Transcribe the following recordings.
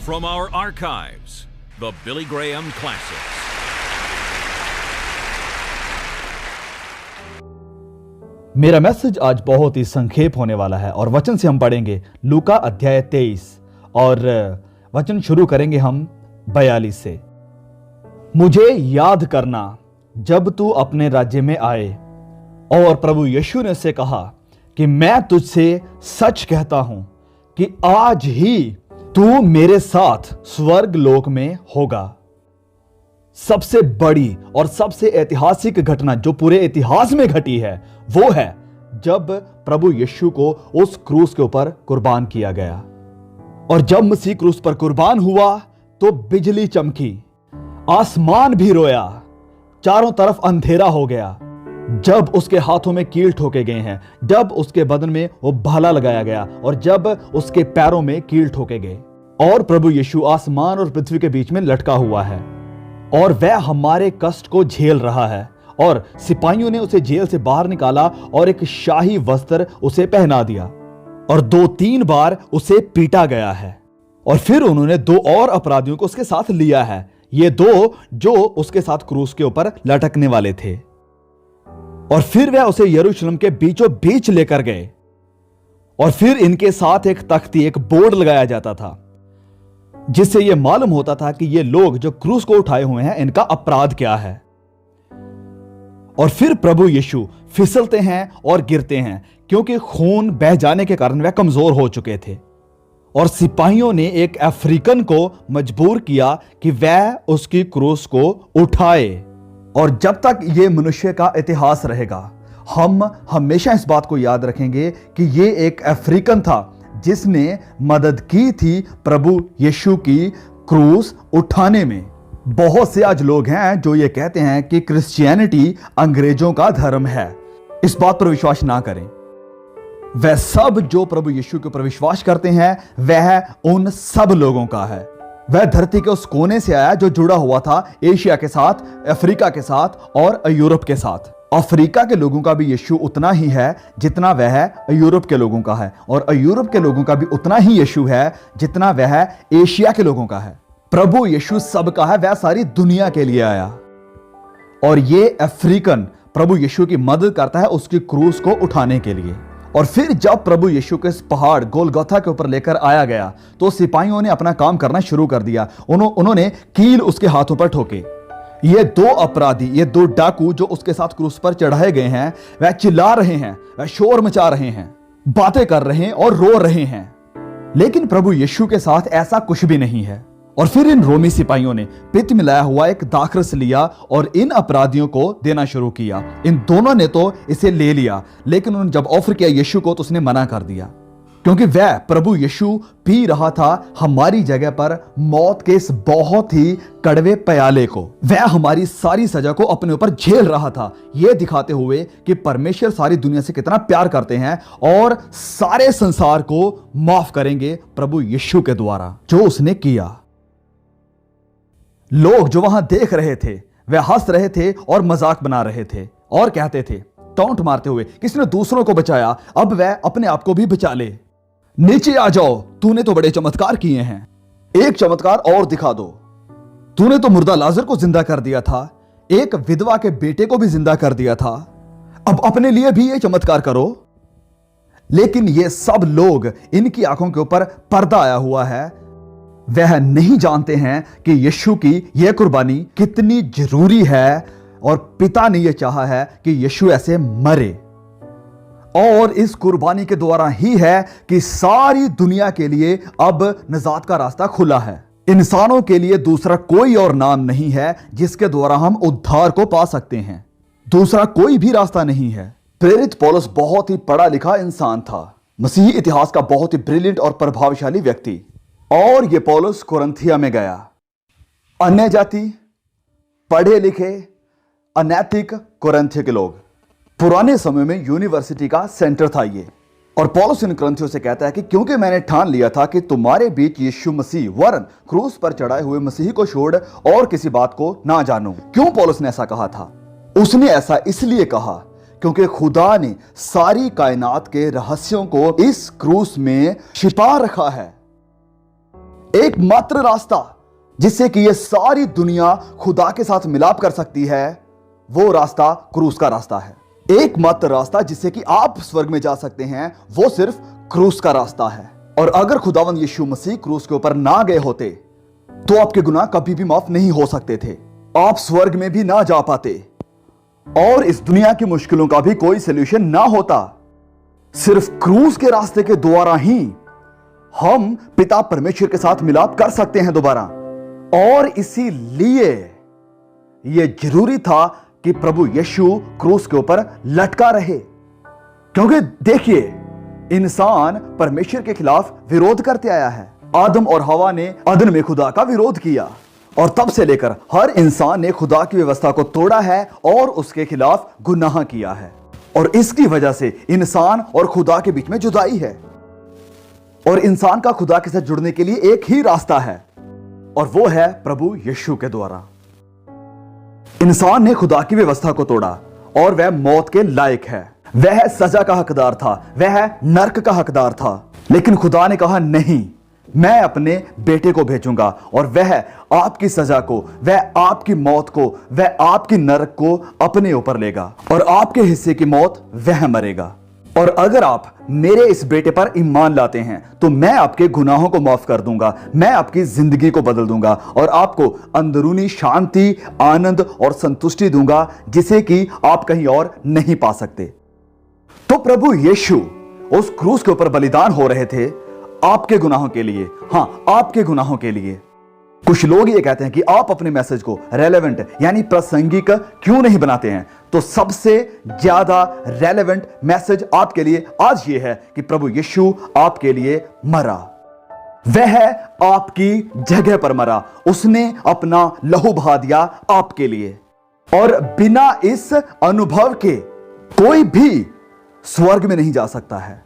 From our archives, the Billy Graham Classics. मेरा message आज बहुत ही संक्षेप होने वाला है और वचन से हम पढ़ेंगे लूका अध्याय 23 और वचन शुरू करेंगे हम 42 से। मुझे याद करना जब तू अपने राज्य में आए। और प्रभु यीशु ने उससे कहा कि मैं तुझसे सच कहता हूं कि आज ही तू मेरे साथ स्वर्ग लोक में होगा। सबसे बड़ी और सबसे ऐतिहासिक घटना जो पूरे इतिहास में घटी है वो है जब प्रभु यीशु को उस क्रूस के ऊपर कुर्बान किया गया। और जब मसीह क्रूस पर कुर्बान हुआ तो बिजली चमकी, आसमान भी रोया, चारों तरफ अंधेरा हो गया। जब उसके हाथों में कील ठोके गए हैं, जब उसके बदन में वो भाला लगाया गया और जब उसके पैरों में कील ठोके गए, और प्रभु यीशु आसमान और पृथ्वी के बीच में लटका हुआ है और वह हमारे कष्ट को झेल रहा है। और सिपाहियों ने उसे जेल से बाहर निकाला और एक शाही वस्त्र उसे पहना दिया और 2-3 बार उसे पीटा गया है। और फिर उन्होंने 2 और अपराधियों को उसके साथ लिया है, ये 2 जो उसके साथ क्रूस के ऊपर लटकने वाले थे। और फिर वह उसे यरूशलेम के बीचों बीच लेकर गए और फिर इनके साथ एक तख्ती, एक बोर्ड लगाया जाता था जिससे यह मालूम होता था कि ये लोग जो क्रूस को उठाए हुए हैं इनका अपराध क्या है। और फिर प्रभु यीशु फिसलते हैं और गिरते हैं क्योंकि खून बह जाने के कारण वह कमजोर हो चुके थे। और सिपाहियों ने एक अफ्रीकन को मजबूर किया कि वह उसकी क्रूस को उठाए। और जब तक यह मनुष्य का इतिहास रहेगा हम हमेशा इस बात को याद रखेंगे कि यह एक अफ्रीकन था जिसने मदद की थी प्रभु यीशु की क्रूस उठाने में। बहुत से आज लोग हैं जो ये कहते हैं कि क्रिश्चियनिटी अंग्रेजों का धर्म है। इस बात पर विश्वास ना करें। वह सब जो प्रभु यीशु के ऊपर विश्वास करते हैं वह उन सब लोगों का है। वह धरती के उस कोने से आया जो जुड़ा हुआ था एशिया के साथ, अफ्रीका के साथ और यूरोप के साथ। अफ्रीका के लोगों का भी यीशु उतना ही है जितना वह यूरोप के लोगों का है, और यूरोप के लोगों का भी उतना ही यीशु है जितना वह एशिया के लोगों का है। प्रभु यीशु सबका है, वह सारी दुनिया के लिए आया। और ये अफ्रीकन प्रभु यीशु की मदद करता है उसकी क्रूस को उठाने के लिए। और फिर जब प्रभु यीशु के इस पहाड़ गोलगोथा के ऊपर लेकर आया गया तो सिपाहियों ने अपना काम करना शुरू कर दिया। उन्होंने कील उसके हाथों पर ठोके। ये 2 अपराधी, ये 2 डाकू जो उसके साथ क्रूस पर चढ़ाए गए हैं, वह चिल्ला रहे हैं, वह शोर मचा रहे हैं, बातें कर रहे हैं और रो रहे हैं। लेकिन प्रभु यीशु के साथ ऐसा कुछ भी नहीं है। और फिर इन रोमी सिपाहियों ने पित्त मिलाया हुआ एक दाखरस लिया और इन अपराधियों को देना शुरू किया। इन दोनों ने तो इसे ले लिया, लेकिन उन्होंने जब ऑफर किया यीशु को तो उसने मना कर दिया, क्योंकि वह प्रभु यीशु पी रहा था हमारी जगह पर मौत के इस बहुत ही कड़वे प्याले को। वह हमारी सारी सजा को अपने ऊपर झेल रहा था, यह दिखाते हुए कि परमेश्वर सारी दुनिया से कितना प्यार करते हैं और सारे संसार को माफ करेंगे प्रभु यीशु के द्वारा जो उसने किया। लोग जो वहां देख रहे थे वह हंस रहे थे और मजाक बना रहे थे और कहते थे टॉन्ट मारते हुए, किसने दूसरों को बचाया अब वह अपने आप को भी बचा ले। नीचे आ जाओ, तूने तो बड़े चमत्कार किए हैं, एक चमत्कार और दिखा दो। तूने तो मुर्दा लाजर को जिंदा कर दिया था, एक विधवा के बेटे को भी जिंदा कर दिया था, अब अपने लिए भी ये चमत्कार करो। लेकिन ये सब लोग, इनकी आंखों के ऊपर पर्दा आया हुआ है। वह नहीं जानते हैं कि यीशु की यह कुर्बानी कितनी जरूरी है और पिता ने यह चाहा है कि यीशु ऐसे मरे। और इस कुर्बानी के द्वारा ही है कि सारी दुनिया के लिए अब निजात का रास्ता खुला है। इंसानों के लिए दूसरा कोई और नाम नहीं है जिसके द्वारा हम उद्धार को पा सकते हैं। दूसरा कोई भी रास्ता नहीं है। प्रेरित पौलुस बहुत ही पढ़ा लिखा इंसान था, मसीही इतिहास का बहुत ही ब्रिलियंट और प्रभावशाली व्यक्ति। और ये पौलुस कुरिन्थिया में गया। अन्य जाति, पढ़े लिखे, अनैतिक कुरिन्थिया के लोग, पुराने समय में यूनिवर्सिटी का सेंटर था ये। और पौलुस इन कुरिन्थियों से कहता है कि क्योंकि मैंने ठान लिया था कि तुम्हारे बीच यीशु मसीह वरन क्रूस पर चढ़ाए हुए मसीह को छोड़ और किसी बात को ना जानूं। क्यों पौलुस ने ऐसा कहा था? उसने ऐसा इसलिए कहा क्योंकि खुदा ने सारी कायनात के रहस्यों को इस क्रूस में छिपा रखा है। एकमात्र रास्ता जिससे कि यह सारी दुनिया खुदा के साथ मिलाप कर सकती है, वो रास्ता क्रूस का रास्ता है। एकमात्र रास्ता जिससे कि आप स्वर्ग में जा सकते हैं, वो सिर्फ क्रूस का रास्ता है। और अगर खुदावंद यीशु मसीह क्रूस के ऊपर ना गए होते तो आपके गुनाह कभी भी माफ नहीं हो सकते थे, आप स्वर्ग में भी ना जा पाते, और इस दुनिया की मुश्किलों का भी कोई सलूशन ना होता। सिर्फ क्रूस के रास्ते के द्वारा ही हम पिता परमेश्वर के साथ मिलाप कर सकते हैं दोबारा। और इसीलिए यह जरूरी था कि प्रभु यीशु क्रूस के ऊपर लटका रहे, क्योंकि देखिए, इंसान परमेश्वर के खिलाफ विरोध करते आया है। आदम और हवा ने अदन में खुदा का विरोध किया, और तब से लेकर हर इंसान ने खुदा की व्यवस्था को तोड़ा है और उसके खिलाफ गुनाह किया है। और इसकी वजह से इंसान और खुदा के बीच में जुदाई है, और इंसान का खुदा के साथ जुड़ने के लिए एक ही रास्ता है, और वो है प्रभु यीशु के द्वारा। इंसान ने खुदा की व्यवस्था को तोड़ा और वह मौत के लायक है, वह सजा का हकदार था, वह नरक का हकदार था। लेकिन खुदा ने कहा, नहीं, मैं अपने बेटे को भेजूंगा और वह आपकी सजा को, वह आपकी मौत को, वह आपकी नरक को अपने ऊपर लेगा, और आपके हिस्से की मौत वह मरेगा। और अगर आप मेरे इस बेटे पर ईमान लाते हैं तो मैं आपके गुनाहों को माफ कर दूंगा, मैं आपकी जिंदगी को बदल दूंगा, और आपको अंदरूनी शांति, आनंद और संतुष्टि दूंगा, जिसे कि आप कहीं और नहीं पा सकते। तो प्रभु यीशु उस क्रूस के ऊपर बलिदान हो रहे थे आपके गुनाहों के लिए। हां, आपके गुनाहों के लिए। कुछ लोग ये कहते हैं कि आप अपने मैसेज को रेलेवेंट यानी प्रासंगिक क्यों नहीं बनाते हैं। तो सबसे ज्यादा रेलेवेंट मैसेज आपके लिए आज ये है कि प्रभु यीशु आपके लिए मरा, वह आपकी जगह पर मरा, उसने अपना लहू बहा दिया आपके लिए। और बिना इस अनुभव के कोई भी स्वर्ग में नहीं जा सकता है।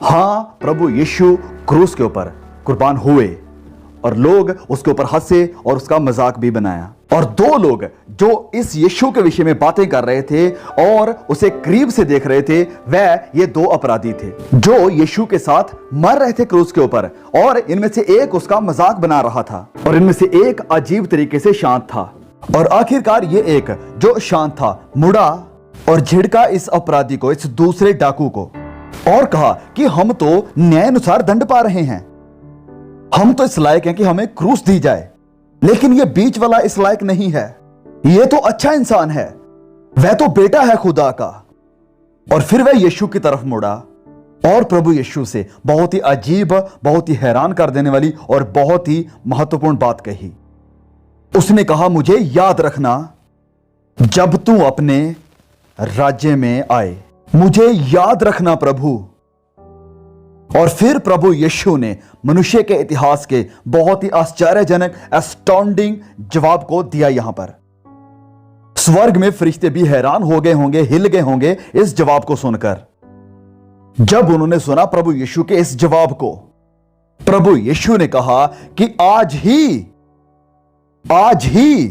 हां, प्रभु यीशु क्रूस के ऊपर कुर्बान हुए और लोग उसके ऊपर हंसे और उसका मजाक भी बनाया। और दो लोग जो इस यीशु के विषय में बातें कर रहे थे और उसे करीब से देख रहे थे, वह ये दो अपराधी थे जो यीशु के साथ मर रहे थे क्रूस के ऊपर, और इनमें से एक उसका मजाक बना रहा था, और इनमें से एक अजीब तरीके से शांत था। और आखिरकार ये एक जो शांत था मुड़ा और झिड़का इस अपराधी को, इस दूसरे डाकू को, और कहा कि हम तो न्याय अनुसार दंड पा रहे हैं, हम तो इस लायक हैं कि हमें क्रूस दी जाए, लेकिन ये बीच वाला इस लायक नहीं है, ये तो अच्छा इंसान है, वह तो बेटा है खुदा का। और फिर वह यीशु की तरफ मुड़ा और प्रभु यीशु से बहुत ही अजीब, बहुत ही हैरान कर देने वाली और बहुत ही महत्वपूर्ण बात कही। उसने कहा, मुझे याद रखना जब तू अपने राज्य में आए, मुझे याद रखना प्रभु। और फिर प्रभु यीशु ने मनुष्य के इतिहास के बहुत ही आश्चर्यजनक, एस्टॉन्डिंग जवाब को दिया। यहां पर स्वर्ग में फरिश्ते भी हैरान हो गए होंगे, हिल गए होंगे इस जवाब को सुनकर। जब उन्होंने सुना प्रभु यीशु के इस जवाब को, प्रभु यीशु ने कहा कि आज ही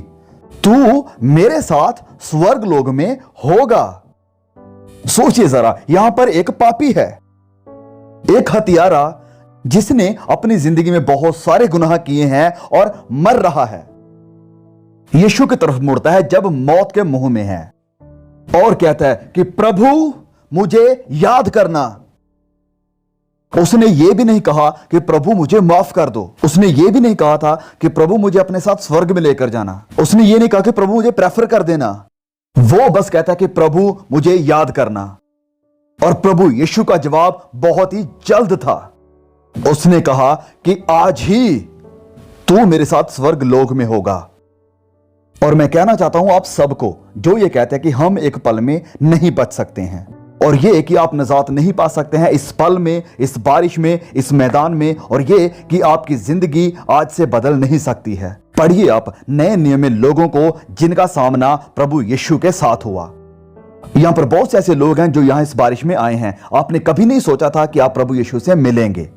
तू मेरे साथ स्वर्ग लोक में होगा। सोचिए जरा, यहां पर एक पापी है, एक हत्यारा जिसने अपनी जिंदगी में बहुत सारे गुनाह किए हैं और मर रहा है, यीशु की तरफ मुड़ता है जब मौत के मुंह में है और कहता है कि प्रभु मुझे याद करना। उसने यह भी नहीं कहा कि प्रभु मुझे माफ कर दो, उसने यह भी नहीं कहा था कि प्रभु मुझे अपने साथ स्वर्ग में लेकर जाना, उसने यह नहीं कहा कि प्रभु मुझे प्रेफर कर देना। वो बस कहता है कि प्रभु मुझे याद करना। और प्रभु यीशु का जवाब बहुत ही जल्द था। उसने कहा कि आज ही तू मेरे साथ स्वर्ग लोक में होगा। और मैं कहना चाहता हूं आप सबको जो ये कहते हैं कि हम एक पल में नहीं बच सकते हैं, और ये कि आप निजात नहीं पा सकते हैं इस पल में, इस बारिश में, इस मैदान में, और ये कि आपकी जिंदगी आज से बदल नहीं सकती है। पढ़िए आप नए नियम में लोगों को जिनका सामना प्रभु यीशु के साथ हुआ। यहां पर बहुत से ऐसे लोग हैं जो यहां इस बारिश में आए हैं। आपने कभी नहीं सोचा था कि आप प्रभु यीशु से मिलेंगे।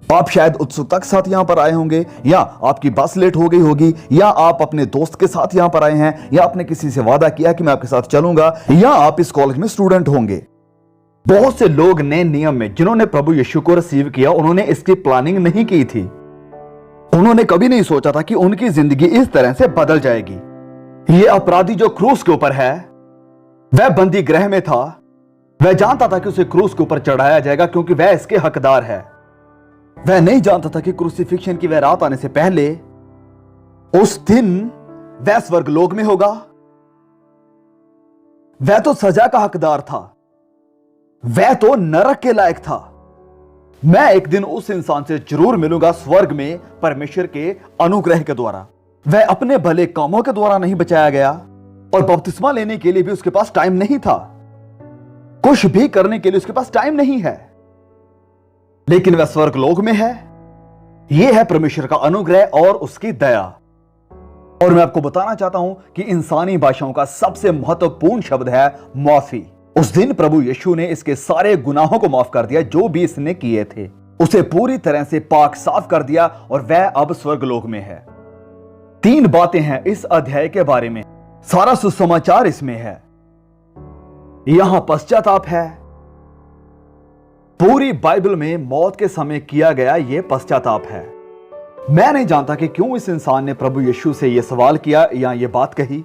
आप शायद उत्सुकता के साथ यहां पर आए होंगे, या आपकी बस लेट हो गई होगी, या आप अपने दोस्त के साथ यहां पर आए हैं, या आपने किसी से वादा किया कि मैं आपके साथ चलूंगा, या आप इस कॉलेज में स्टूडेंट होंगे। बहुत से लोग नए नियम में जिन्होंने प्रभु यीशु को रिसीव किया, उन्होंने इसकी प्लानिंग नहीं की थी। उन्होंने कभी नहीं सोचा था कि उनकी जिंदगी इस तरह से बदल जाएगी। ये अपराधी जो क्रूस के ऊपर है, वह बंदी गृह में था। वह जानता था कि उसे क्रूस के ऊपर चढ़ाया जाएगा क्योंकि वह इसके हकदार है। वह नहीं जानता था कि क्रूसिफिक्शन की वह रात आने से पहले उस दिन वह स्वर्गलोक में होगा। वह तो सजा का हकदार था, वह तो नरक के लायक था। मैं एक दिन उस इंसान से जरूर मिलूंगा स्वर्ग में परमेश्वर के अनुग्रह के द्वारा। वह अपने भले कामों के द्वारा नहीं बचाया गया और बपतिस्मा लेने के लिए भी उसके पास टाइम नहीं था। कुछ भी करने के लिए उसके पास टाइम नहीं है, लेकिन वह स्वर्गलोक में है। यह है परमेश्वर का अनुग्रह और उसकी दया। और मैं आपको बताना चाहता हूं कि इंसानी भाषाओं का सबसे महत्वपूर्ण शब्द है माफी। उस दिन प्रभु यीशु ने इसके सारे गुनाहों को माफ कर दिया जो भी इसने किए थे। उसे पूरी तरह से पाक साफ कर दिया और वह अब स्वर्गलोक में है। 3 बातें हैं इस अध्याय के बारे में। सारा सुसमाचार इसमें है। यहां पश्चाताप है। पूरी बाइबल में मौत के समय किया गया यह पश्चाताप है। मैं नहीं जानता कि क्यों इस इंसान ने प्रभु यीशु से यह सवाल किया या यह बात कही।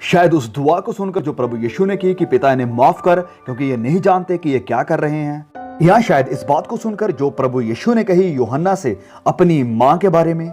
शायद उस दुआ को सुनकर जो प्रभु यीशु ने की कि पिता इन्हें माफ कर क्योंकि ये नहीं जानते कि ये क्या कर रहे हैं, या शायद इस बात को सुनकर जो प्रभु यीशु ने कही यूहन्ना से अपनी मां के बारे में।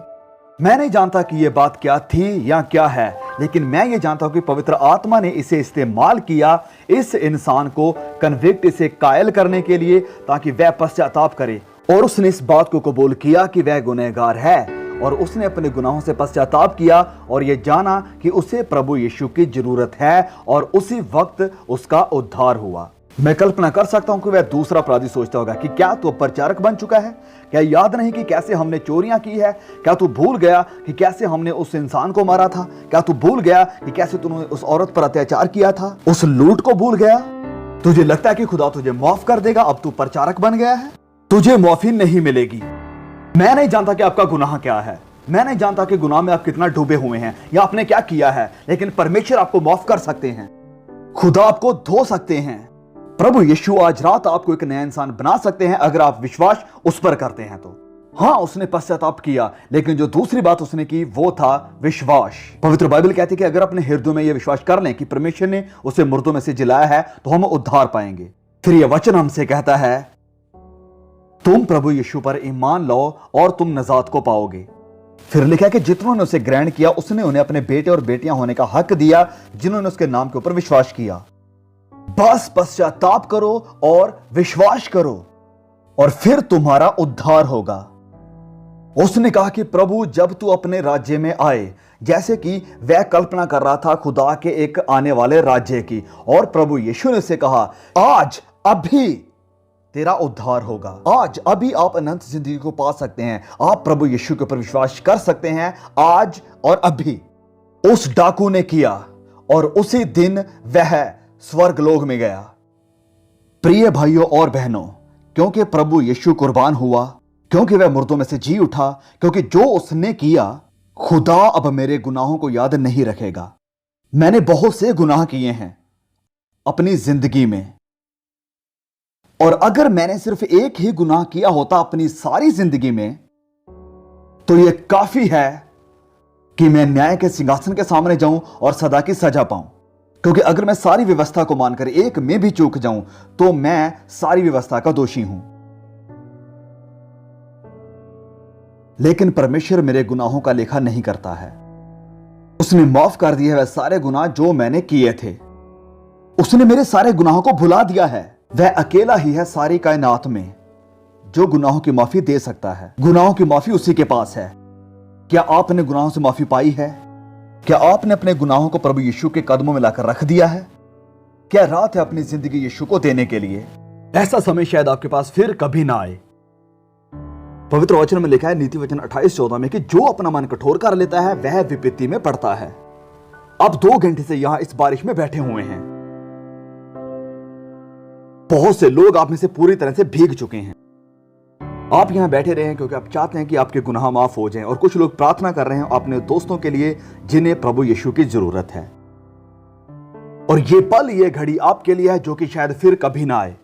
मैं नहीं जानता कि यह बात क्या थी या क्या है, लेकिन मैं ये जानता हूं कि पवित्र आत्मा ने इसे इस्तेमाल किया इस इंसान को कन्विक्ट, इसे कायल करने के लिए, ताकि वह पश्चाताप करे। और उसने इस बात को कबूल किया कि वह गुनहगार है और उसने अपने गुनाहों से पश्चाताप किया और यह जाना कि उसे प्रभु यीशु की जरूरत है और उसी वक्त उसका उद्धार हुआ। मैं कल्पना कर सकता हूं कि वह दूसरा अपराधी सोचता होगा कि क्या तू प्रचारक बन चुका है? क्या याद नहीं कि कैसे हमने चोरियां की है? क्या तू भूल गया कि कैसे हमने उस इंसान को मारा था? क्या तू भूल गया कि कैसे तूने उस औरत पर अत्याचार किया था? उस लूट को भूल गया? तुझे लगता है कि खुदा तुझे माफ कर देगा? अब तू प्रचारक बन गया है, तुझे माफी नहीं मिलेगी। मैं नहीं जानता कि आपका गुनाह क्या है, मैं नहीं जानता कि गुनाह में आप कितना डूबे हुए हैं या आपने क्या किया है, लेकिन परमेश्वर आपको माफ कर सकते हैं। खुदा आपको धो सकते हैं। प्रभु यीशु आज रात आपको एक नया इंसान बना सकते हैं अगर आप विश्वास उस पर करते हैं तो। हाँ, उसने पश्चाताप किया, लेकिन जो दूसरी बात उसने की वो था विश्वास। पवित्र बाइबल कहती है कि अगर अपने हृदय में यह विश्वास कर लें कि परमेश्वर ने उसे मुर्दों में से जिलाया है तो हम उद्धार पाएंगे। फिर यह वचन हमसे कहता है तुम प्रभु यीशु पर ईमान लाओ और तुम नजात को पाओगे। फिर लिखा है कि जितनों ने उसे ग्रहण किया उसने उन्हें अपने बेटे और बेटियां होने का हक दिया जिन्होंने उसके नाम के ऊपर विश्वास किया। बस पश्चाताप करो और विश्वास करो और फिर तुम्हारा उद्धार होगा। उसने कहा कि प्रभु जब तू अपने राज्य में आए, जैसे कि वह कल्पना कर रहा था खुदा के एक आने वाले राज्य की, और प्रभु यीशु ने उसे कहा आज अभी तेरा उद्धार होगा। आज अभी आप अनंत जिंदगी को पा सकते हैं। आप प्रभु यीशु के ऊपर विश्वास कर सकते हैं आज और अभी। उस डाकू ने किया और उसी दिन वह स्वर्गलोक में गया। प्रिय भाइयों और बहनों, क्योंकि प्रभु यीशु कुर्बान हुआ, क्योंकि वह मुर्दों में से जी उठा, क्योंकि जो उसने किया, खुदा अब मेरे गुनाहों को याद नहीं रखेगा। मैंने बहुत से गुनाह किए हैं अपनी जिंदगी में, और अगर मैंने सिर्फ एक ही गुनाह किया होता अपनी सारी जिंदगी में तो यह काफी है कि मैं न्याय के सिंहासन के सामने जाऊं और सदा की सजा पाऊं। क्योंकि अगर मैं सारी व्यवस्था को मानकर एक में भी चूक जाऊं तो मैं सारी व्यवस्था का दोषी हूं। लेकिन परमेश्वर मेरे गुनाहों का लेखा नहीं करता है। उसने माफ कर दिया है वह सारे गुनाह जो मैंने किए थे। उसने मेरे सारे गुनाहों को भुला दिया है। वह अकेला ही है सारी कायनात में जो गुनाहों की माफी दे सकता है। गुनाहों की माफी उसी के पास है। क्या आपने गुनाहों से माफी पाई है? क्या आपने अपने गुनाहों को प्रभु यीशु के कदमों में लाकर रख दिया है? क्या रात है अपनी जिंदगी यीशु को देने के लिए? ऐसा समय शायद आपके पास फिर कभी ना आए। पवित्र वचन में लिखा है नीति वचन 28:14 में कि जो अपना मन कठोर कर लेता है वह विपत्ति में पड़ता है। अब 2 घंटे से यहां इस बारिश में बैठे हुए हैं। बहुत से लोग आप में से पूरी तरह से भीग चुके हैं। आप यहां बैठे रहे हैं क्योंकि आप चाहते हैं कि आपके गुनाह माफ हो जाएं, और कुछ लोग प्रार्थना कर रहे हैं अपने दोस्तों के लिए जिन्हें प्रभु यीशु की जरूरत है। और ये पल, ये घड़ी आपके लिए है जो कि शायद फिर कभी ना आए।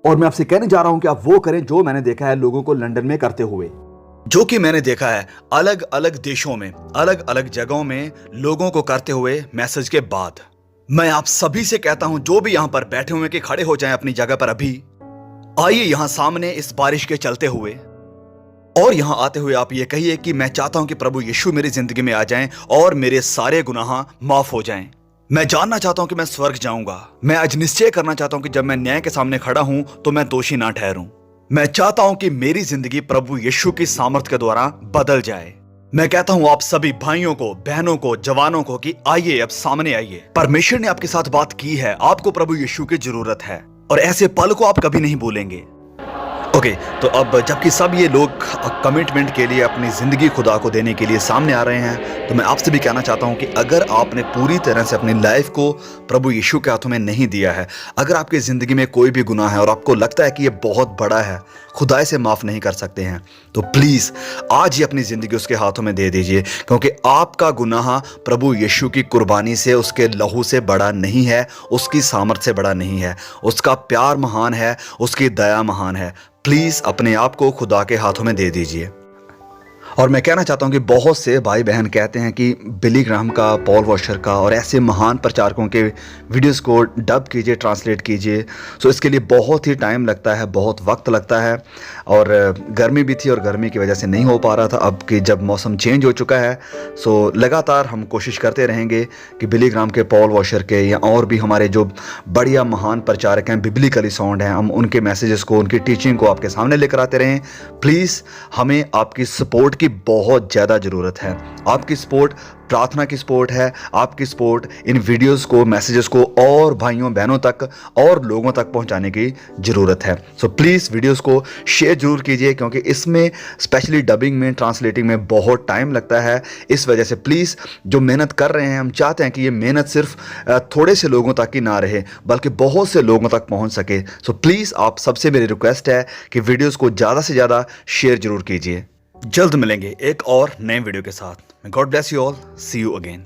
और मैं आपसे कहने जा रहा हूं कि आप वो करें जो मैंने देखा है लोगों को लंदन में करते हुए। जो कि मैंने देखा है अलग अलग देशों में, अलग अलग जगहों में लोगों को करते हुए मैसेज के बाद। मैं आप सभी से कहता हूं, जो भी यहां पर बैठे हुए कि खड़े हो जाएं अपनी जगह पर अभी। आइए यहां सामने इस बारिश के चलते हुए और यहां आते हुए आप ये कहिए कि मैं चाहता हूं कि प्रभु यीशु मेरी जिंदगी में आ जाएं और मेरे सारे गुनाह माफ हो जाएं। मैं जानना चाहता हूं कि मैं स्वर्ग जाऊंगा। मैं आज निश्चय करना चाहता हूं कि जब मैं न्याय के सामने खड़ा हूं तो मैं दोषी ना ठहरूं। मैं चाहता हूं कि मेरी जिंदगी प्रभु यीशु की सामर्थ के द्वारा बदल जाए। मैं कहता हूं आप सभी भाइयों को, बहनों को, जवानों को कि आइए अब सामने आइए। परमेश्वर ने आपके साथ बात की है, आपको प्रभु यीशु की जरूरत है और ऐसे पल को आप कभी नहीं भूलेंगे। ओके, तो अब जबकि सब ये लोग कमिटमेंट के लिए अपनी जिंदगी खुदा को देने के लिए सामने आ रहे हैं, तो मैं आपसे भी कहना चाहता हूं कि अगर आपने पूरी तरह से अपनी लाइफ को प्रभु यीशु के हाथों में नहीं दिया है, अगर आपकी जिंदगी में कोई भी गुनाह है और आपको लगता है कि ये बहुत बड़ा है, खुदा इसे माफ नहीं कर सकते हैं, तो प्लीज आज ही अपनी जिंदगी उसके हाथों में दे दीजिए, क्योंकि आपका गुनाह प्रभु यीशु की कुर्बानी से, उसके लहू से बड़ा नहीं है, उसकी सामर्थ से बड़ा नहीं है। उसका प्यार महान है, उसकी दया महान है। प्लीज अपने आप को खुदा के हाथों में दे दीजिए। और मैं कहना चाहता हूं कि बहुत से भाई बहन कहते हैं कि बिली ग्राहम का, पॉल वॉशर का और ऐसे महान प्रचारकों के वीडियोस को डब कीजिए, ट्रांसलेट कीजिए। सो इसके लिए बहुत ही टाइम लगता है, बहुत वक्त लगता है और गर्मी भी थी और गर्मी की वजह से नहीं हो पा रहा था। अब कि जब मौसम चेंज हो चुका है, सो लगातार हम कोशिश करते रहेंगे कि बिली ग्राहम के, पॉल वॉशर के या और भी हमारे जो बढ़िया महान प्रचारक हैं, बिब्लिकली साउंड हैं, हम उनके मैसेजेस को, उनकी टीचिंग को आपके सामने लेकर आते रहें। प्लीज़ हमें आपकी सपोर्ट की बहुत ज़्यादा ज़रूरत है। आपकी सपोर्ट प्रार्थना की सपोर्ट है, आपकी सपोर्ट इन वीडियोस को, मैसेजेस को और भाइयों बहनों तक और लोगों तक पहुंचाने की ज़रूरत है। सो प्लीज़ वीडियोस को शेयर जरूर कीजिए, क्योंकि इसमें स्पेशली डबिंग में, ट्रांसलेटिंग में बहुत टाइम लगता है। इस वजह से प्लीज़ जो मेहनत कर रहे हैं, हम चाहते हैं कि ये मेहनत सिर्फ थोड़े से लोगों तक ही ना रहे, बल्कि बहुत से लोगों तक पहुँच सके। सो प्लीज़ आप सबसे मेरी रिक्वेस्ट है कि वीडियोज़ को ज़्यादा से ज़्यादा शेयर जरूर कीजिए। जल्द मिलेंगे एक और नए वीडियो के साथ। God bless you all, see you again.